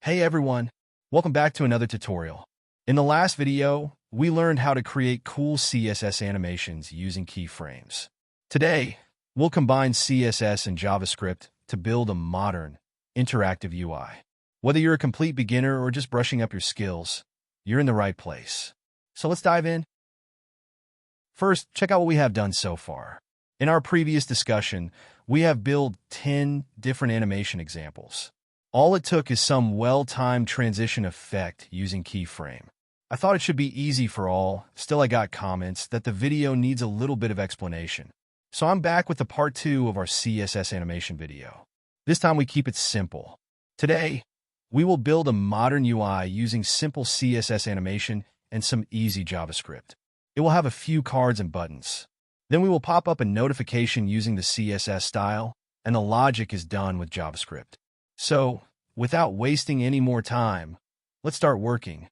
Hey everyone, welcome back to another tutorial. In the last video, we learned how to create cool CSS animations using keyframes. Today, we'll combine CSS and JavaScript to build a modern, interactive UI. Whether you're a complete beginner or just brushing up your skills, you're in the right place. So let's dive in. First, check out what we have done so far. In our previous discussion, we have built 10 different animation examples. All it took is some well-timed transition effect using keyframe. I thought it should be easy for all, still I got comments that the video needs a little bit of explanation. So I'm back with the part 2 of our CSS animation video. This time we keep it simple. Today, we will build a modern UI using simple CSS animation and some easy JavaScript. It will have a few cards and buttons. Then we will pop up a notification using the CSS style, and the logic is done with JavaScript. So, without wasting any more time, let's start working.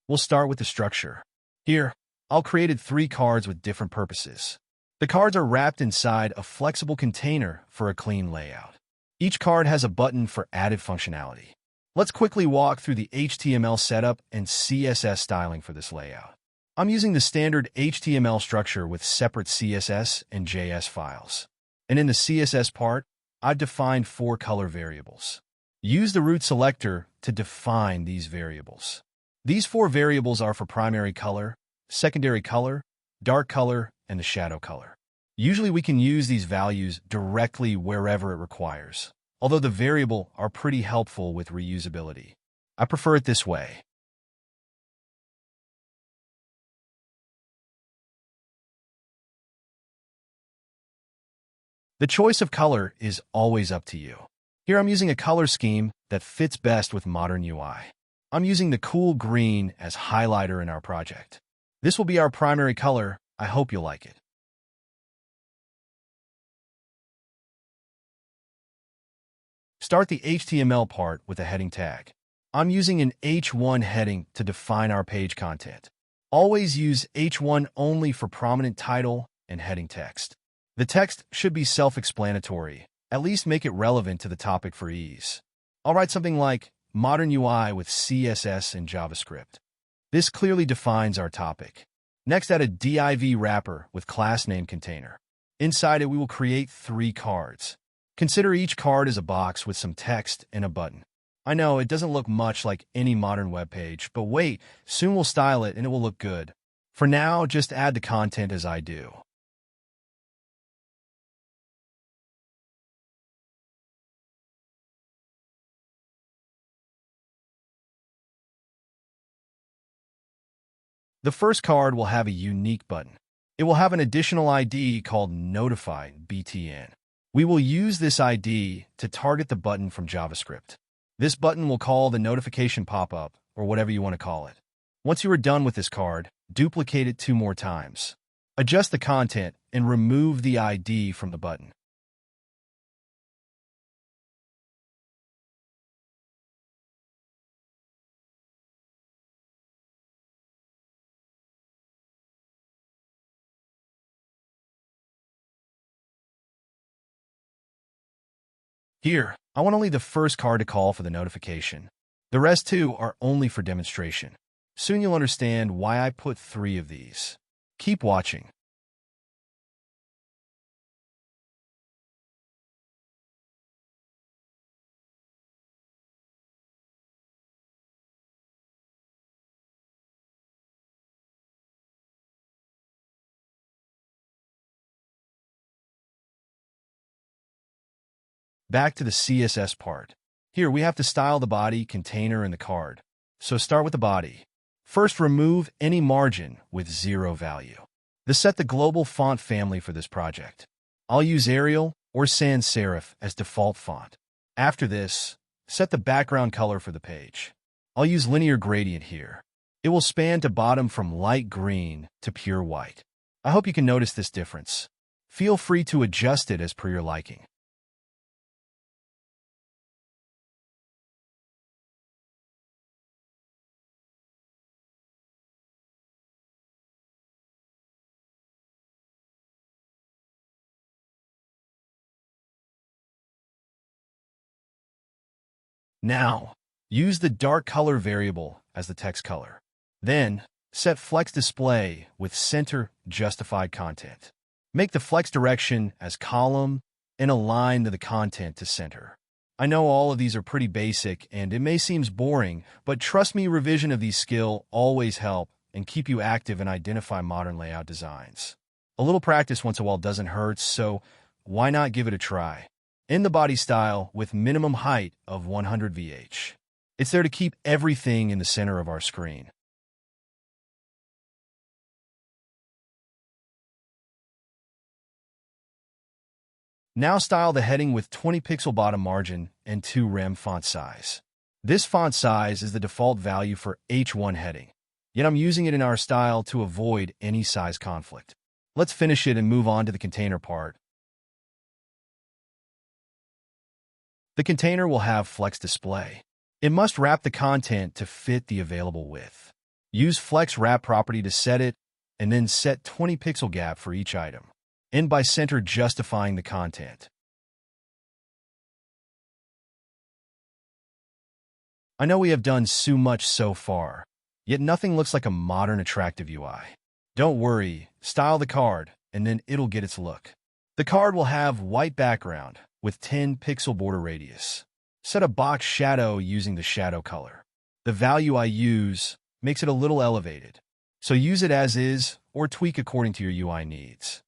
We'll start with the structure. Here, I'll created 3 cards with different purposes. The cards are wrapped inside a flexible container for a clean layout. Each card has a button for added functionality. Let's quickly walk through the HTML setup and CSS styling for this layout. I'm using the standard HTML structure with separate CSS and JS files. And in the CSS part, I've defined 4 color variables. Use the root selector to define these variables. These 4 variables are for primary color, secondary color, dark color, and the shadow color. Usually we can use these values directly wherever it requires, although the variable are pretty helpful with reusability. I prefer it this way. The choice of color is always up to you. Here I'm using a color scheme that fits best with modern UI. I'm using the cool green as highlighter in our project. This will be our primary color. I hope you'll like it. Start the HTML part with a heading tag. I'm using an H1 heading to define our page content. Always use H1 only for prominent title and heading text. The text should be self-explanatory. At least make it relevant to the topic for ease. I'll write something like Modern UI with CSS and JavaScript. This clearly defines our topic. Next, add a div wrapper with class name container. Inside it, we will create 3 cards. Consider each card as a box with some text and a button. I know it doesn't look much like any modern web page, but wait, soon we'll style it and it will look good. For now, just add the content as I do. The first card will have a unique button. It will have an additional ID called Notify BTN. We will use this ID to target the button from JavaScript. This button will call the notification pop-up, or whatever you want to call it. Once you are done with this card, duplicate it 2 more times. Adjust the content and remove the ID from the button. Here, I want only the first card to call for the notification. The rest 2 are only for demonstration. Soon you'll understand why I put 3 of these. Keep watching. Back to the CSS part. Here we have to style the body, container, and the card. So start with the body. First, remove any margin with 0 value. Set the global font family for this project. I'll use Arial or sans serif as default font. After this, set the background color for the page. I'll use linear gradient here. It will span to bottom from light green to pure white. I hope you can notice this difference. Feel free to adjust it as per your liking. Now, use the dark color variable as the text color. Then, set flex display with center justified content. Make the flex direction as column and align the content to center. I know all of these are pretty basic and it may seem boring, but trust me, revision of these skills always help and keep you active and identify modern layout designs. A little practice once in a while doesn't hurt, so why not give it a try? In the body style with minimum height of 100 VH. It's there to keep everything in the center of our screen. Now style the heading with 20 pixel bottom margin and 2 rem font size. This font size is the default value for H1 heading, yet I'm using it in our style to avoid any size conflict. Let's finish it and move on to the container part. The container will have flex display. It must wrap the content to fit the available width. Use flex wrap property to set it, and then set 20 pixel gap for each item. End by center justifying the content. I know we have done so much so far, yet nothing looks like a modern attractive UI. Don't worry, style the card, and then it'll get its look. The card will have white background with 10 pixel border radius. Set a box shadow using the shadow color. The value I use makes it a little elevated, so use it as is or tweak according to your UI needs.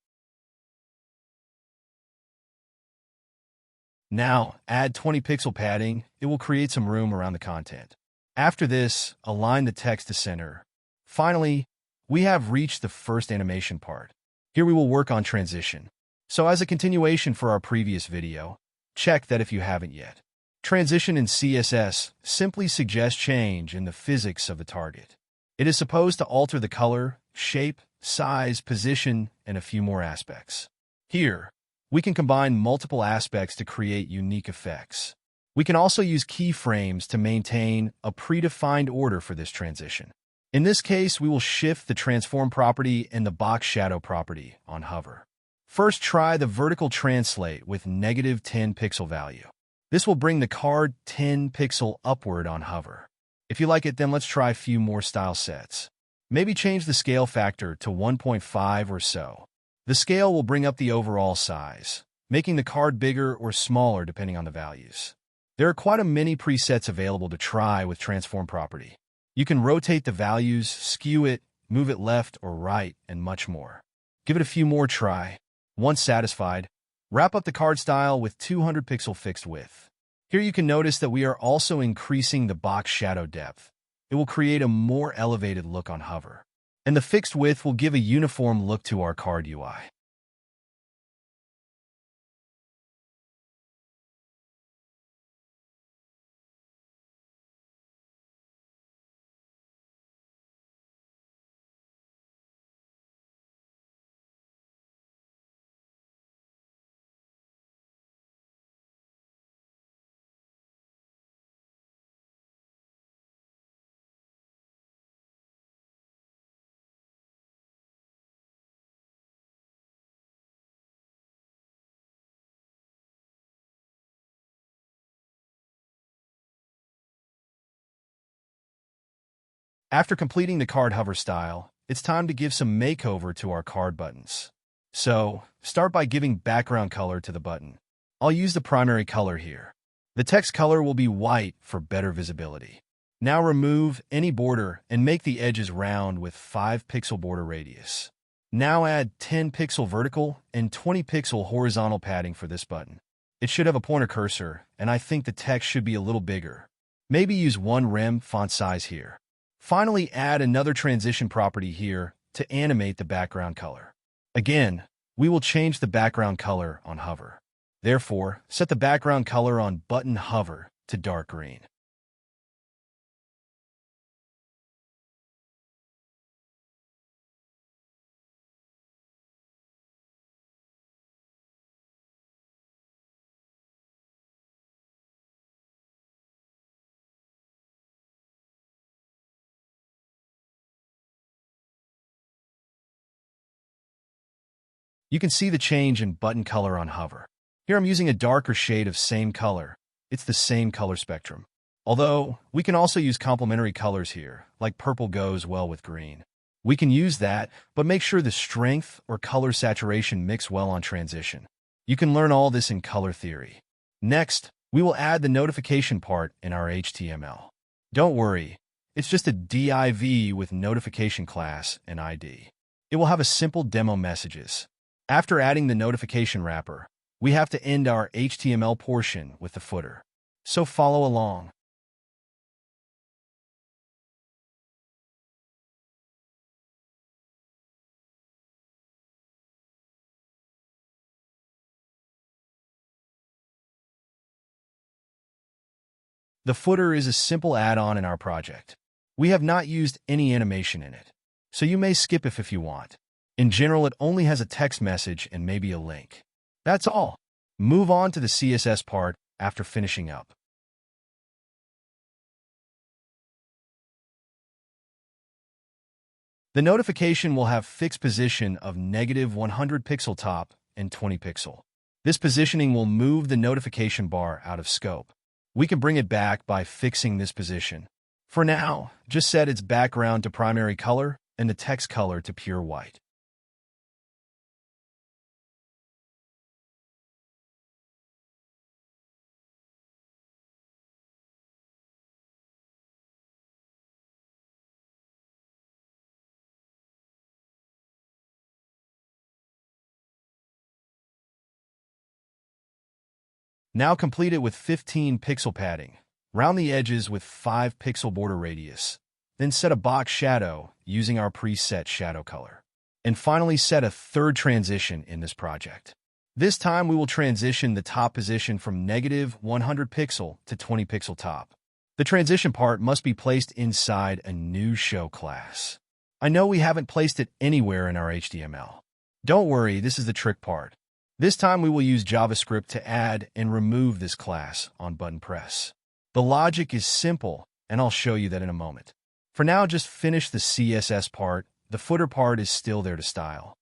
Now, add 20 pixel padding. It will create some room around the content. After this, align the text to center. Finally, we have reached the first animation part. Here we will work on transition. So as a continuation for our previous video, check that if you haven't yet. Transition in CSS simply suggests change in the physics of the target. It is supposed to alter the color, shape, size, position, and a few more aspects. Here, we can combine multiple aspects to create unique effects. We can also use keyframes to maintain a predefined order for this transition. In this case, we will shift the transform property and the box shadow property on hover. First, try the vertical translate with -10 pixel value. This will bring the card 10 pixel upward on hover. If you like it, then let's try a few more style sets. Maybe change the scale factor to 1.5 or so. The scale will bring up the overall size, making the card bigger or smaller depending on the values. There are quite a many presets available to try with transform property. You can rotate the values, skew it, move it left or right, and much more. Give it a few more try. Once satisfied, wrap up the card style with 200 pixel fixed width. Here you can notice that we are also increasing the box shadow depth. It will create a more elevated look on hover. And the fixed width will give a uniform look to our card UI. After completing the card hover style, it's time to give some makeover to our card buttons. So, start by giving background color to the button. I'll use the primary color here. The text color will be white for better visibility. Now remove any border and make the edges round with 5 pixel border radius. Now add 10 pixel vertical and 20 pixel horizontal padding for this button. It should have a pointer cursor, and I think the text should be a little bigger. Maybe use 1 rem font size here. Finally, add another transition property here to animate the background color. Again, we will change the background color on hover. Therefore, set the background color on button hover to dark green. You can see the change in button color on hover. Here I'm using a darker shade of same color. It's the same color spectrum. Although, we can also use complementary colors here, like purple goes well with green. We can use that, but make sure the strength or color saturation mix well on transition. You can learn all this in color theory. Next, we will add the notification part in our HTML. Don't worry, it's just a div with notification class and ID. It will have a simple demo messages. After adding the notification wrapper, we have to end our HTML portion with the footer. So follow along. The footer is a simple add-on in our project. We have not used any animation in it, so you may skip it if you want. In general, it only has a text message and maybe a link. That's all. Move on to the CSS part after finishing up. The notification will have fixed position of -100 pixel top and 20 pixel. This positioning will move the notification bar out of scope. We can bring it back by fixing this position. For now, just set its background to primary color and the text color to pure white. Now complete it with 15 pixel padding. Round the edges with 5 pixel border radius. Then set a box shadow using our preset shadow color. And finally set a third transition in this project. This time we will transition the top position from -100 pixel to 20 pixel top. The transition part must be placed inside a new show class. I know we haven't placed it anywhere in our HTML. Don't worry, this is the trick part. This time we will use JavaScript to add and remove this class on button press. The logic is simple, and I'll show you that in a moment. For now, just finish the CSS part. The footer part is still there to style.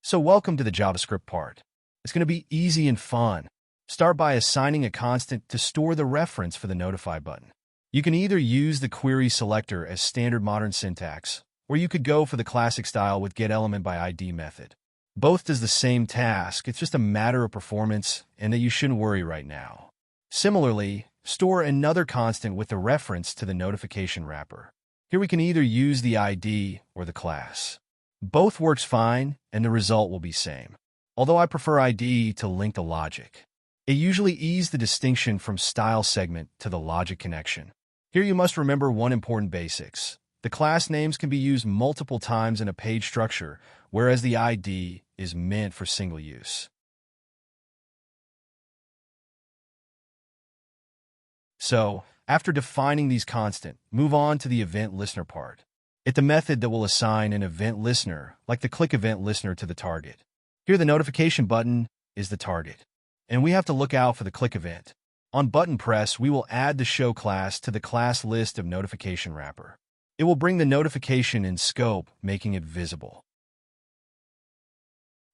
So welcome to the JavaScript part. It's going to be easy and fun. Start by assigning a constant to store the reference for the notify button. You can either use the query selector as standard modern syntax, or you could go for the classic style with getElementById method. Both does the same task, it's just a matter of performance and that you shouldn't worry right now. Similarly, store another constant with the reference to the notification wrapper. Here we can either use the ID or the class. Both works fine, and the result will be same. Although I prefer ID to link the logic. It usually eases the distinction from style segment to the logic connection. Here you must remember one important basics. The class names can be used multiple times in a page structure, whereas the ID is meant for single use. So, after defining these constant, move on to the event listener part. It's the method that will assign an event listener, like the click event listener, to the target. Here the notification button is the target, and we have to look out for the click event. On button press, we will add the show class to the class list of notification wrapper. It will bring the notification in scope, making it visible.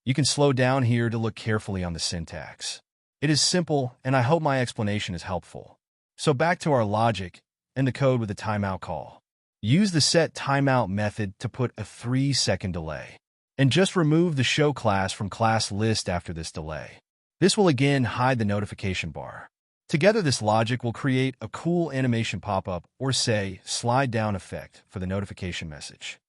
You can slow down here to look carefully on the syntax. It is simple, and I hope my explanation is helpful. So back to our logic and the code with the timeout call. Use the set timeout method to put a 3-second delay. And just remove the show class from class list after this delay. This will again hide the notification bar. Together this logic will create a cool animation pop-up or say slide down effect for the notification message.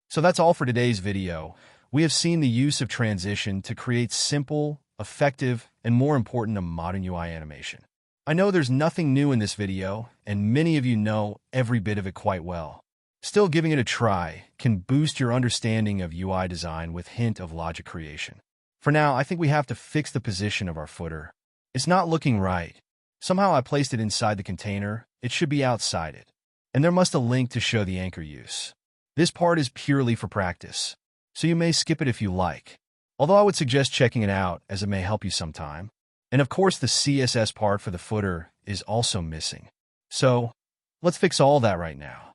So that's all for today's video. We have seen the use of transition to create simple, effective, and more important, a modern UI animation. I know there's nothing new in this video, and many of you know every bit of it quite well. Still, giving it a try can boost your understanding of UI design with hint of logic creation. For now, I think we have to fix the position of our footer. It's not looking right. Somehow I placed it inside the container. It should be outside it. And there must a link to show the anchor use. This part is purely for practice. so you may skip it if you like. Although I would suggest checking it out as it may help you sometime. And of course, the CSS part for the footer is also missing. So let's fix all that right now.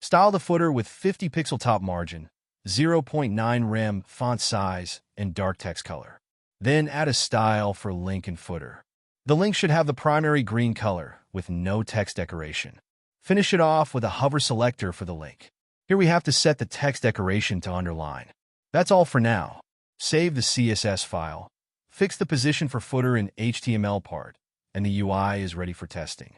Style the footer with 50 pixel top margin, 0.9 rem font size, and dark text color. Then add a style for link and footer. The link should have the primary green color with no text decoration. Finish it off with a hover selector for the link. Here we have to set the text decoration to underline. That's all for now. Save the CSS file. Fix the position for footer in HTML part, and the UI is ready for testing.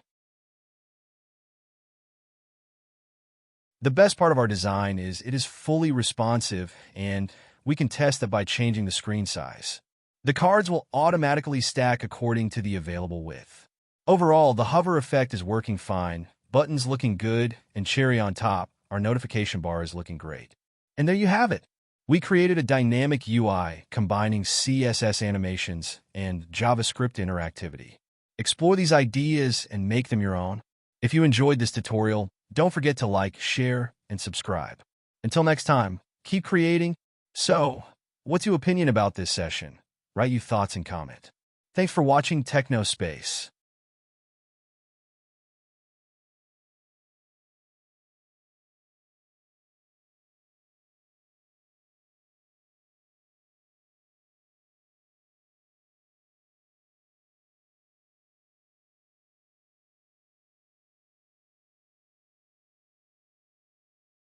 The best part of our design is it is fully responsive, and we can test it by changing the screen size. The cards will automatically stack according to the available width. Overall, the hover effect is working fine, buttons looking good, and cherry on top, our notification bar is looking great. And there you have it. We created a dynamic UI combining CSS animations and JavaScript interactivity. Explore these ideas and make them your own. If you enjoyed this tutorial, don't forget to like, share, and subscribe. Until next time, keep creating. So, what's your opinion about this session? Write your thoughts and comment. Thanks for watching TechnoSpace.